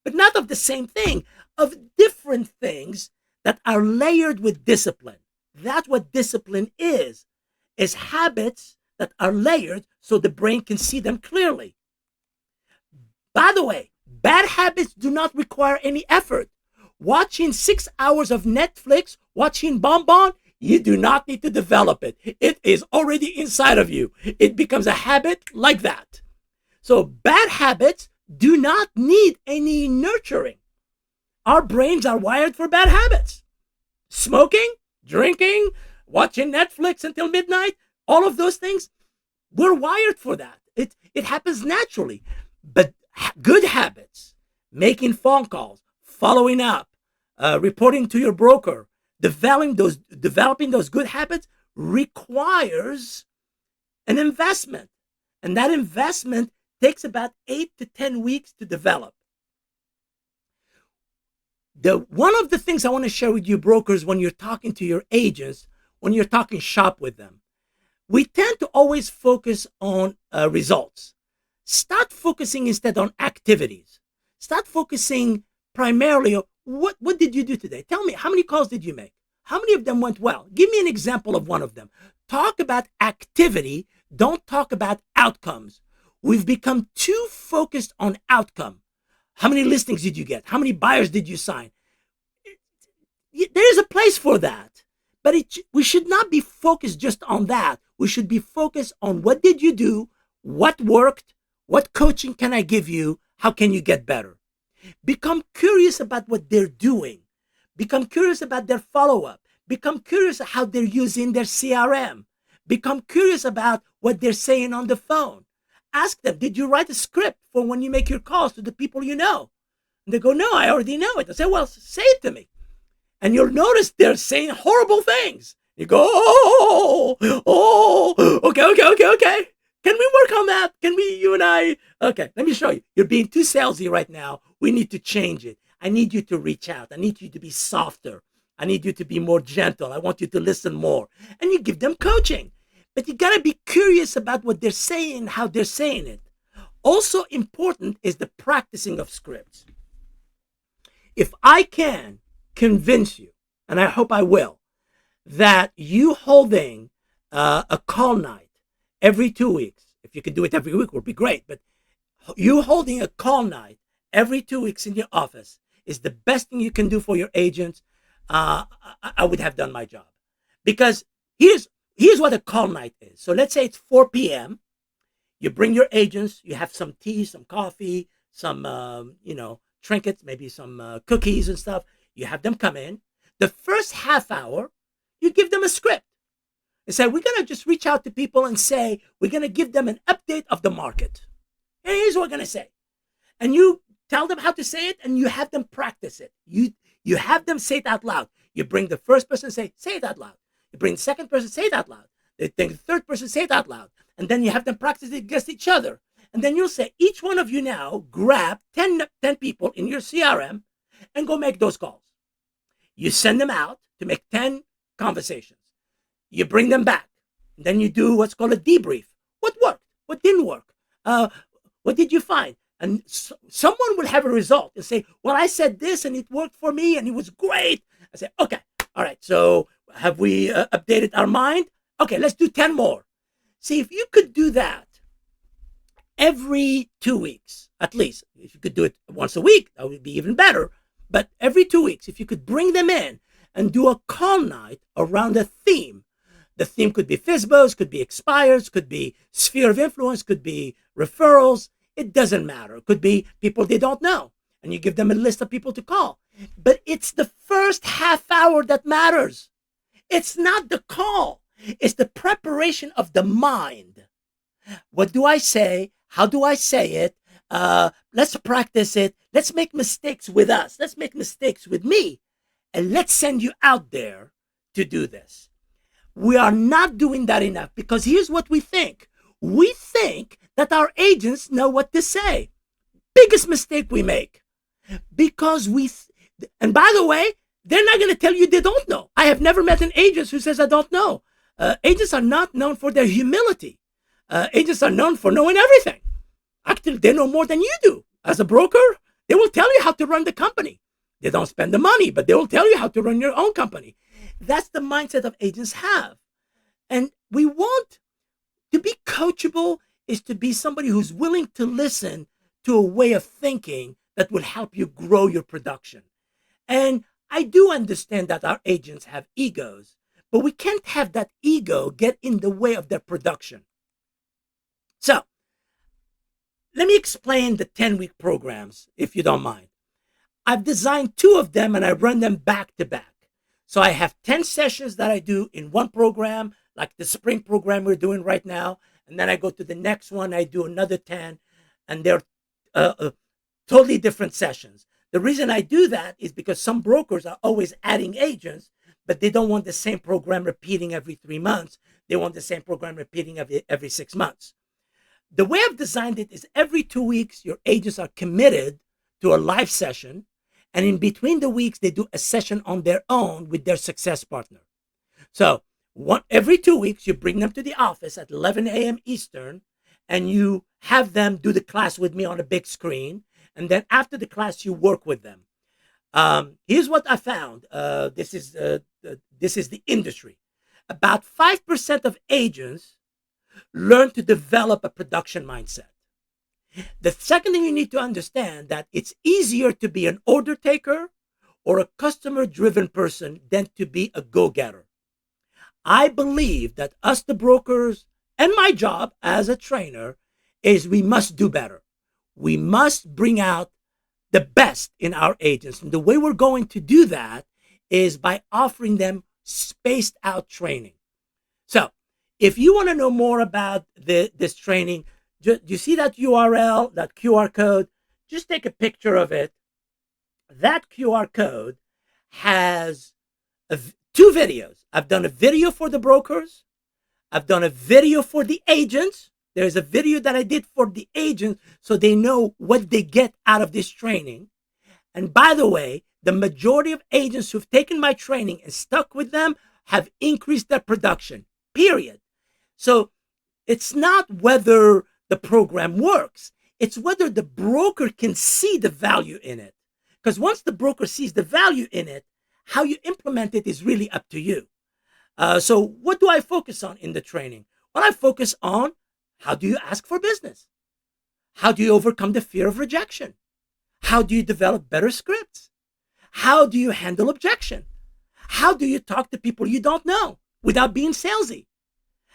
but not of the same thing, of different things that are layered with discipline. That's what discipline is habits that are layered so the brain can see them clearly. By the way, bad habits do not require any effort. Watching 6 hours of Netflix, watching Bonbon, you do not need to develop it. It is already inside of you. It becomes a habit like that. So bad habits do not need any nurturing. Our brains are wired for bad habits. Smoking, drinking, watching Netflix until midnight, all of those things, we're wired for that. It happens naturally. But good habits, making phone calls, following up, reporting to your broker, developing those good habits requires an investment. And that investment takes about 8 to 10 weeks to develop. One of the things I want to share with you brokers when you're talking to your agents, when you're talking shop with them, we tend to always focus on results. Start focusing instead on activities. Start focusing primarily on what did you do today? Tell me, how many calls did you make? How many of them went well? Give me an example of one of them. Talk about activity. Don't talk about outcomes. We've become too focused on outcome. How many listings did you get? How many buyers did you sign? There's a place for that. But we should not be focused just on that. We should be focused on what did you do? What worked? What coaching can I give you? How can you get better? Become curious about what they're doing. Become curious about their follow-up. Become curious how they're using their CRM. Become curious about what they're saying on the phone. Ask them, did you write a script for when you make your calls to the people you know? And they go, no, I already know it. I say, well, say it to me. And you'll notice they're saying horrible things. You go, okay. Can we work on that? Can we, you and I? Okay, let me show you. You're being too salesy right now. We need to change it. I need you to reach out. I need you to be softer. I need you to be more gentle. I want you to listen more. And you give them coaching. But you got to be curious about what they're saying, how they're saying it. Also important is the practicing of scripts. If I can convince you, and I hope I will, that you holding a call night every 2 weeks, if you could do it every week would be great, but you holding a call night every 2 weeks in your office is the best thing you can do for your agents. I would have done my job. Because here's what a call night is. So let's say it's 4 p.m. You bring your agents, you have some tea, some coffee, some trinkets, maybe some cookies and stuff. You have them come in. The first half hour, you give them a script. And say, we're going to just reach out to people and say, we're going to give them an update of the market. And here's what we're going to say. And you tell them how to say it, and you have them practice it. You have them say it out loud. You bring the first person, say it out loud. You bring the second person, say it out loud. Then the third person, say it out loud. And then you have them practice it against each other. And then you'll say, each one of you now grab 10 people in your CRM and go make those calls. You send them out to make 10 conversations. You bring them back. And then you do what's called a debrief. What worked? What didn't work? What did you find? And someone will have a result and say, well, I said this and it worked for me and it was great. I say, okay, all right. So have we updated our mind? Okay, let's do 10 more. See, if you could do that every 2 weeks, at least, if you could do it once a week, that would be even better. But every 2 weeks, if you could bring them in and do a call night around a theme. The theme could be FISBOs, could be expires, could be sphere of influence, could be referrals. It doesn't matter. It could be people they don't know. And you give them a list of people to call. But it's the first half hour that matters. It's not the call. It's the preparation of the mind. What do I say? How do I say it? Let's practice it. Let's make mistakes with us. Let's make mistakes with me. And let's send you out there to do this. We are not doing that enough because here's what we think. We think that our agents know what to say. Biggest mistake we make. Because and by the way, they're not going to tell you they don't know. I have never met an agent who says I don't know. Agents are not known for their humility. Agents are known for knowing everything. Actually, they know more than you do. As a broker, they will tell you how to run the company. They don't spend the money, but they will tell you how to run your own company. That's the mindset of agents have. And we want to be coachable is to be somebody who's willing to listen to a way of thinking that will help you grow your production. And I do understand that our agents have egos, but we can't have that ego get in the way of their production. So let me explain the 10-week programs, if you don't mind. I've designed 2 of them and I run them back to back. So I have 10 sessions that I do in one program, like the spring program we're doing right now. And then I go to the next one, I do another 10. And they're totally different sessions. The reason I do that is because some brokers are always adding agents, but they don't want the same program repeating every 3 months. They want the same program repeating every 6 months. The way I've designed it is every 2 weeks, your agents are committed to a live session. And in between the weeks, they do a session on their own with their success partner. So every 2 weeks, you bring them to the office at 11 a.m. Eastern, and you have them do the class with me on a big screen. And then after the class, you work with them. Here's what I found. This is the industry. About 5% of agents learn to develop a production mindset. The second thing you need to understand that it's easier to be an order taker or a customer-driven person than to be a go-getter. I believe that us, the brokers, and my job as a trainer is we must do better. We must bring out the best in our agents. And the way we're going to do that is by offering them spaced out training. So if you want to know more about this training, you see that URL, that QR code, just take a picture of it. That QR code has two videos. I've done a video for the brokers. I've done a video for the agents. There's a video that I did for the agents so they know what they get out of this training. And by the way, the majority of agents who've taken my training and stuck with them have increased their production, period. So it's not whether the program works. It's whether the broker can see the value in it. Because once the broker sees the value in it, how you implement it is really up to you. So what do I focus on in the training? Well, I focus on how do you ask for business? How do you overcome the fear of rejection? How do you develop better scripts? How do you handle objection? How do you talk to people you don't know without being salesy?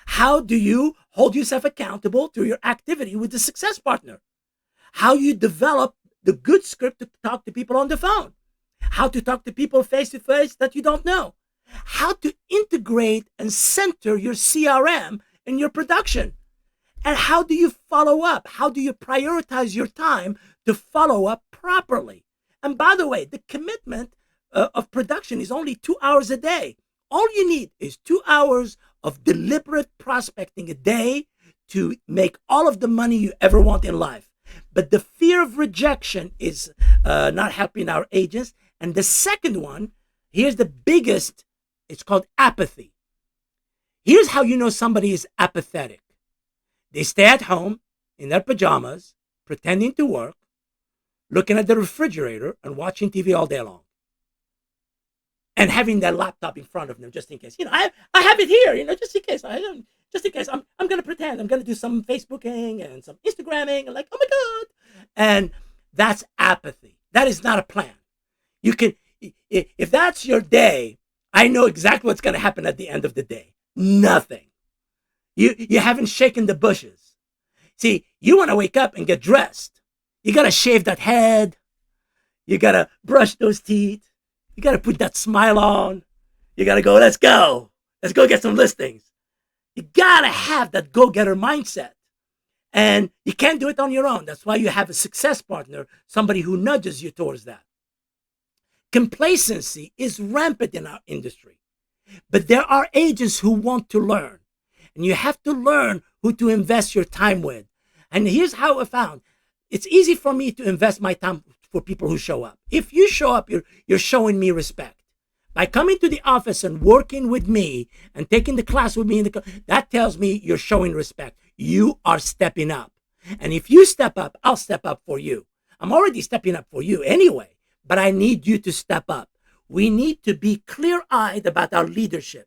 How do you hold yourself accountable to your activity with the success partner? How you develop the good script to talk to people on the phone? How to talk to people face to face that you don't know? How to integrate and center your CRM in your production? And how do you follow up? How do you prioritize your time to follow up properly? And by the way, the commitment of production is only 2 hours a day. All you need is 2 hours of deliberate prospecting a day to make all of the money you ever want in life. But the fear of rejection is not helping our agents. And the second one, here's the biggest, it's called apathy. Here's how you know somebody is apathetic. They stay at home in their pajamas, pretending to work, looking at the refrigerator and watching TV all day long. And having their laptop in front of them just in case. I have it here, just in case. I'm going to pretend. I'm going to do some Facebooking and some Instagramming and oh my God. And that's apathy. That is not a plan. You can, if that's your day, I know exactly what's going to happen at the end of the day. Nothing. You haven't shaken the bushes. See, you want to wake up and get dressed. You got to shave that head. You got to brush those teeth. You got to put that smile on. You got to go, let's go. Let's go get some listings. You got to have that go-getter mindset. And you can't do it on your own. That's why you have a success partner, somebody who nudges you towards that. Complacency is rampant in our industry. But there are agents who want to learn. And you have to learn who to invest your time with. And here's how I found. It's easy for me to invest my time for people who show up. If you show up, you're showing me respect. By coming to the office and working with me and taking the class with me, that tells me you're showing respect. You are stepping up. And if you step up, I'll step up for you. I'm already stepping up for you anyway, but I need you to step up. We need to be clear-eyed about our leadership.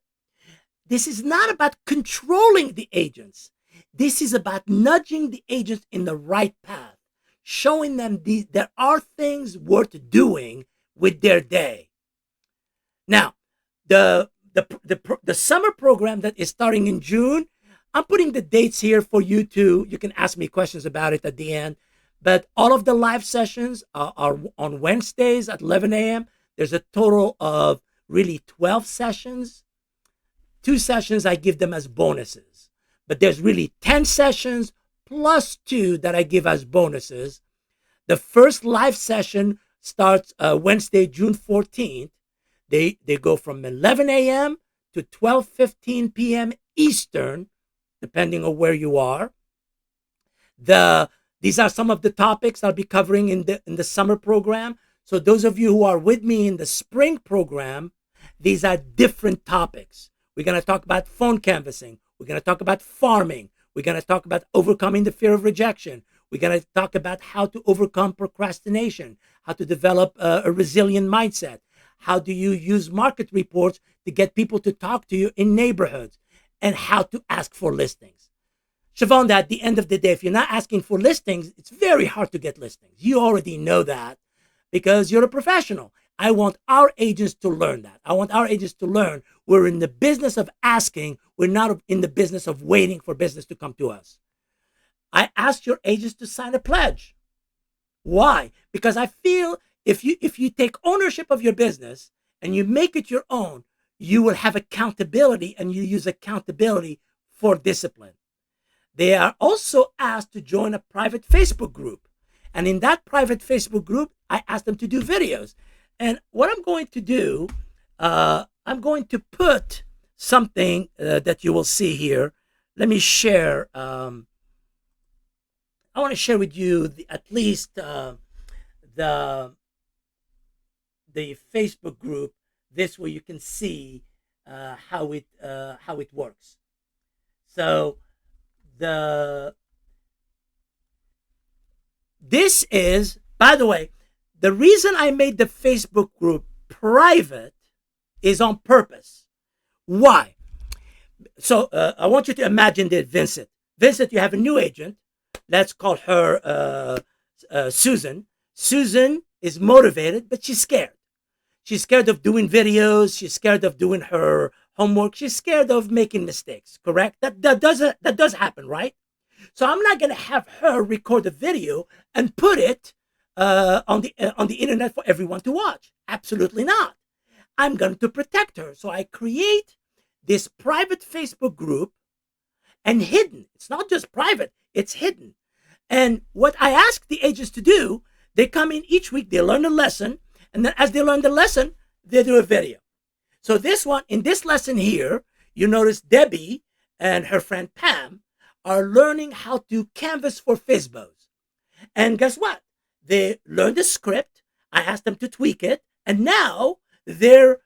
This is not about controlling the agents. This is about nudging the agents in the right path, showing them there are things worth doing with their day. Now, the summer program that is starting in June, I'm putting the dates here for you you can ask me questions about it at the end. But all of the live sessions are on Wednesdays at 11 a.m. There's a total of really 12 sessions. 2 sessions I give them as bonuses. But there's really 10 sessions plus 2 that I give as bonuses. The first live session starts Wednesday, June 14th. They go from 11 a.m. to 12:15 p.m. Eastern, depending on where you are. These are some of the topics I'll be covering in the summer program. So those of you who are with me in the spring program, these are different topics. We're going to talk about phone canvassing. We're going to talk about farming. We're going to talk about overcoming the fear of rejection. We're going to talk about how to overcome procrastination, how to develop a resilient mindset. How do you use market reports to get people to talk to you in neighborhoods, and how to ask for listings. Siobhan, at the end of the day, if you're not asking for listings, it's very hard to get listings. You already know that because you're a professional. I want our agents to learn that. I want our agents to learn we're in the business of asking. We're not in the business of waiting for business to come to us. I asked your agents to sign a pledge. Why? Because I feel if you take ownership of your business and you make it your own, you will have accountability, and you use accountability for discipline. They are also asked to join a private Facebook group. And in that private Facebook group, I asked them to do videos. And what I'm going to do, I'm going to put something that you will see here. Let me share. I want to share with you at least the Facebook group. This way you can see how it works. So this is, by the way, the reason I made the Facebook group private is on purpose. Why? So I want you to imagine that Vincent, you have a new agent. Let's call her Susan. Susan is motivated, but she's scared. She's scared of doing videos. She's scared of doing her homework. She's scared of making mistakes, correct? That does happen, right? So I'm not going to have her record a video and put it on the internet for everyone to watch. Absolutely not. I'm going to protect her. So I create this private Facebook group, and hidden. It's not just private, it's hidden. And what I ask the agents to do, they come in each week, they learn a lesson, and then as they learn the lesson, they do a video. So in this lesson here, you notice Debbie and her friend Pam are learning how to canvas for FISBOs. And guess what? They learned the script. I asked them to tweak it. And now they're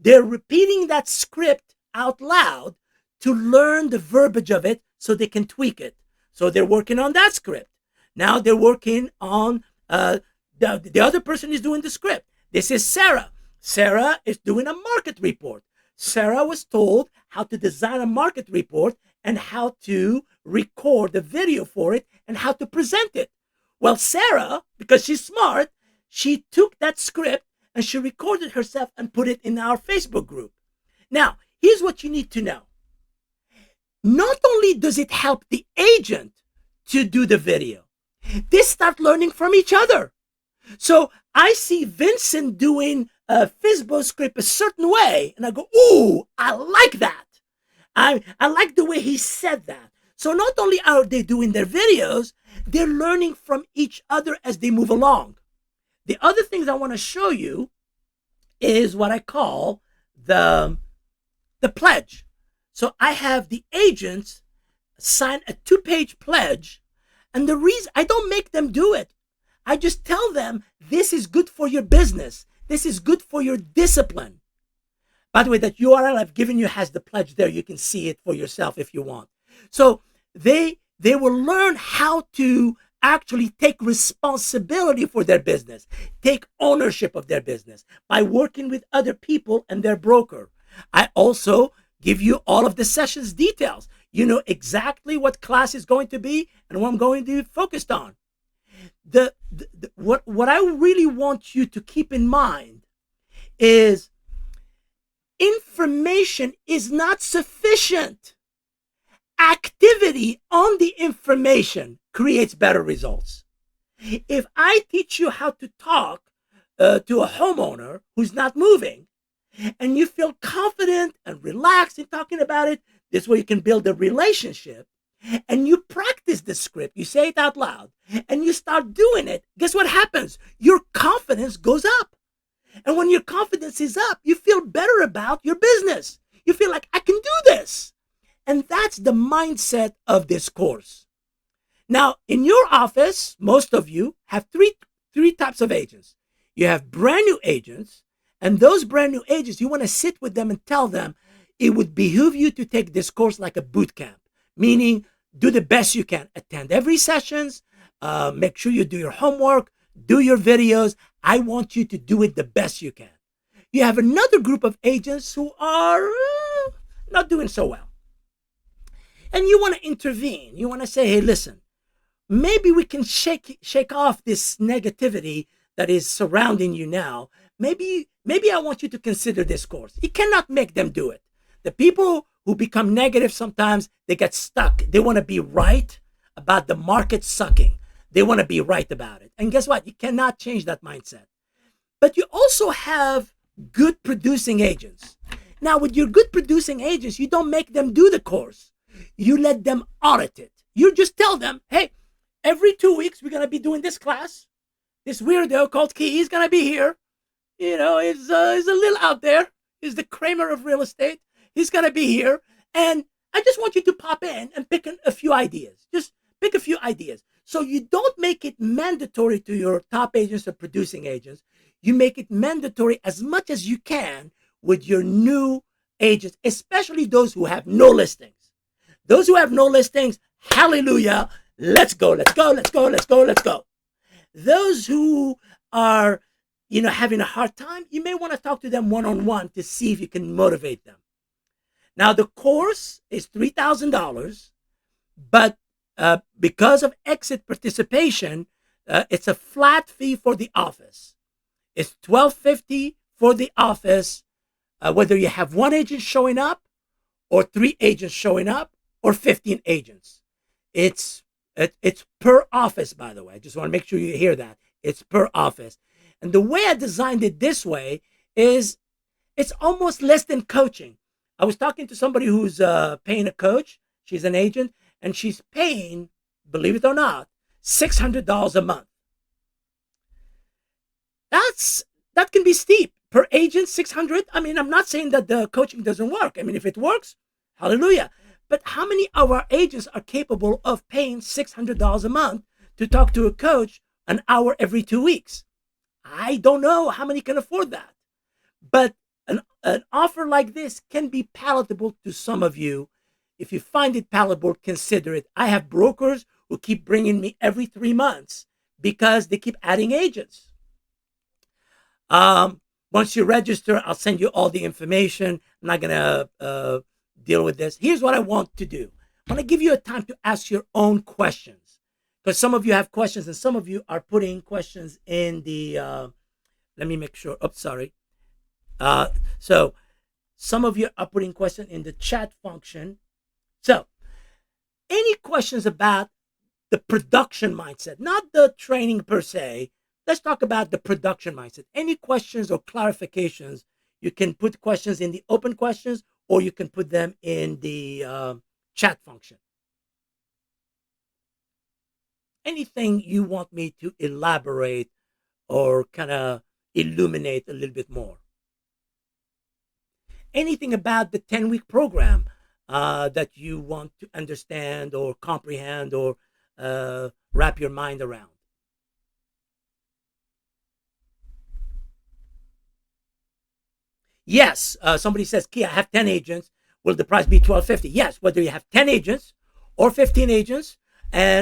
repeating that script out loud to learn the verbiage of it so they can tweak it. So they're working on that script. Now they're working on, the other person is doing the script. This is Sarah. Sarah is doing a market report. Sarah was told how to design a market report and how to record the video for it and how to present it. Well, Sarah, because she's smart, she took that script and she recorded herself and put it in our Facebook group. Now, here's what you need to know. Not only does it help the agent to do the video, they start learning from each other. So I see Vincent doing a FISBO script a certain way, and I go, ooh, I like that. I like the way he said that. So not only are they doing their videos, they're learning from each other as they move along. The other things I want to show you is what I call the pledge. So I have the agents sign a 2-page pledge, and the reason I don't make them do it, I just tell them this is good for your business. This is good for your discipline. By the way, that URL I've given you has the pledge there. You can see it for yourself if you want. So they will learn how to actually take responsibility for their business, take ownership of their business by working with other people and their broker. I also give you all of the sessions details. You know exactly what class is going to be and what I'm going to be focused on. What I really want you to keep in mind is information is not sufficient. Activity on the information creates better results. If I teach you how to talk to a homeowner who's not moving, and you feel confident and relaxed in talking about it, this way you can build a relationship. and you practice the script, you say it out loud, and you start doing it, guess what happens? Your confidence goes up. And when your confidence is up, you feel better about your business. You feel like, I can do this. And that's the mindset of this course. Now, in your office, most of you have three types of agents. You have brand new agents, and those brand new agents, you want to sit with them and tell them it would behoove you to take this course like a boot camp, meaning do the best you can. Attend every sessions, make sure you do your homework, do your videos. I want you to do it the best you can. You have another group of agents who are not doing so well. And you want to intervene. You want to say, hey, listen, maybe we can shake off this negativity that is surrounding you now. Maybe I want you to consider this course. You cannot make them do it. The people who become negative, sometimes they get stuck. They want to be right about the market sucking. They want to be right about it. And guess what? You cannot change that mindset. But you also have good producing agents. Now, with your good producing agents, you don't make them do the course. You let them audit it. You just tell them, hey, every 2 weeks, we're going to be doing this class. This weirdo called Key, he's going to be here. You know, he's a little out there. He's the Kramer of real estate. He's going to be here. And I just want you to pop in and pick a few ideas. Just pick a few ideas. So you don't make it mandatory to your top agents or producing agents. You make it mandatory as much as you can with your new agents, especially those who have no listings. Those who have no listings, hallelujah, let's go, let's go, let's go, let's go, let's go. Those who are, having a hard time, you may want to talk to them one-on-one to see if you can motivate them. Now, the course is $3,000, but because of exit participation, it's a flat fee for the office. It's $1,250 for the office, whether you have one agent showing up or 3 agents showing up or 15 agents. It's per office, by the way. I just want to make sure you hear that. It's per office. And the way I designed it this way is it's almost less than coaching. I was talking to somebody who's paying a coach. She's an agent, and she's paying, believe it or not, $600 a month. That can be steep. Per agent, $600. I mean, I'm not saying that the coaching doesn't work. I mean, if it works, hallelujah. But how many of our agents are capable of paying $600 a month to talk to a coach an hour every 2 weeks? I don't know how many can afford that. But an offer like this can be palatable to some of you. If you find it palatable, consider it. I have brokers who keep bringing me every 3 months because they keep adding agents. Once you register, I'll send you all the information. I'm not going to deal with this. Here's what I want to do. I want to give you a time to ask your own questions, because some of you have questions and some of you are putting questions in the, let me make sure. Oops, sorry. So some of you are putting questions in the chat function. So any questions about the production mindset, not the training per se. Let's talk about the production mindset. Any questions or clarifications, you can put questions in the open questions, or you can put them in the chat function. Anything you want me to elaborate or kind of illuminate a little bit more? Anything about the 10-week program that you want to understand or comprehend or wrap your mind around? Yes, somebody says, Key, I have 10 agents. Will the price be $1,250? Yes, whether you have 10 agents or 15 agents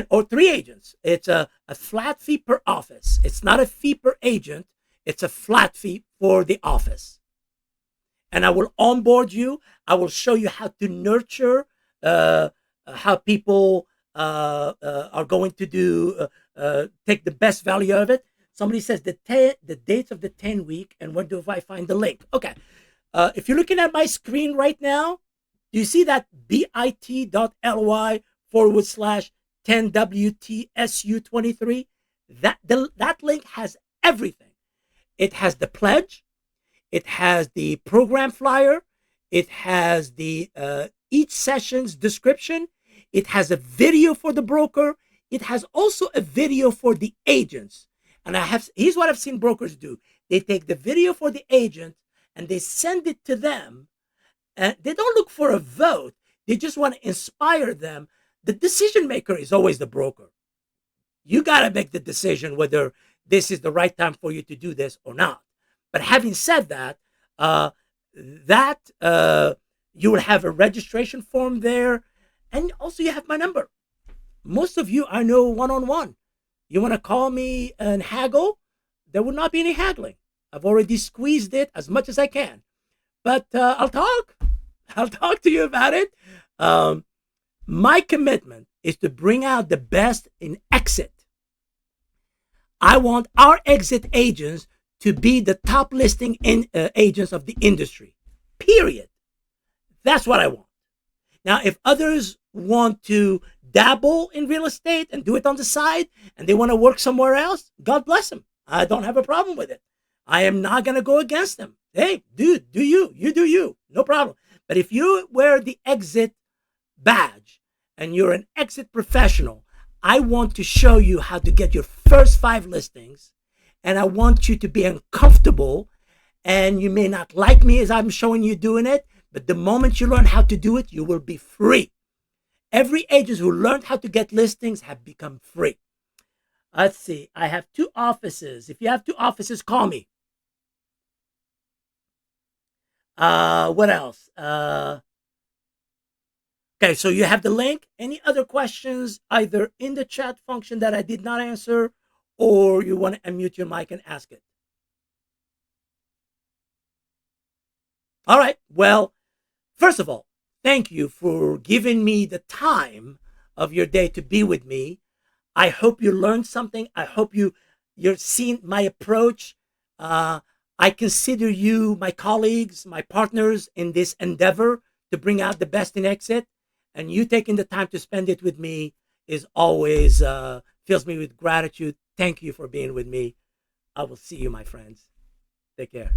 or 3 agents. It's a flat fee per office. It's not a fee per agent. It's a flat fee for the office. And I will onboard you. I will show you how to nurture, how people are going to take the best value of it. Somebody says the dates of the 10-week, and where do I find the link? Okay. If you're looking at my screen right now, do you see that bit.ly/10WTSU23? That link has everything. It has the pledge. It has the program flyer. It has the each session's description. It has a video for the broker. It has also a video for the agents. And here's what I've seen brokers do. They take the video for the agent and they send it to them. And they don't look for a vote. They just want to inspire them. The decision maker is always the broker. You got to make the decision whether this is the right time for you to do this or not. But having said that, you will have a registration form there. And also you have my number. Most of you I know one-on-one. You want to call me and haggle? There will not be any haggling. I've already squeezed it as much as I can. But I'll talk. I'll talk to you about it. My commitment is to bring out the best in exit. I want our exit agents to be the top listing agents of the industry. Period. That's what I want. Now, if others want to dabble in real estate and do it on the side and they want to work somewhere else, God bless them. I don't have a problem with it. I am not going to go against them. Hey, dude, do you. You do you. No problem. But if you wear the exit badge and you're an exit professional, I want to show you how to get your first 5 listings. And I want you to be uncomfortable. And you may not like me as I'm showing you doing it, but the moment you learn how to do it, you will be free. Every agent who learned how to get listings have become free. Let's see. I have 2 offices. If you have 2 offices, call me. What else? Okay, so you have the link. Any other questions either in the chat function that I did not answer, or you want to unmute your mic and ask it? All right. Well, first of all, thank you for giving me the time of your day to be with me. I hope you learned something. I hope you're seeing my approach. I consider you my colleagues, my partners in this endeavor to bring out the best in exit. And you taking the time to spend it with me is always fills me with gratitude. Thank you for being with me. I will see you, my friends. Take care.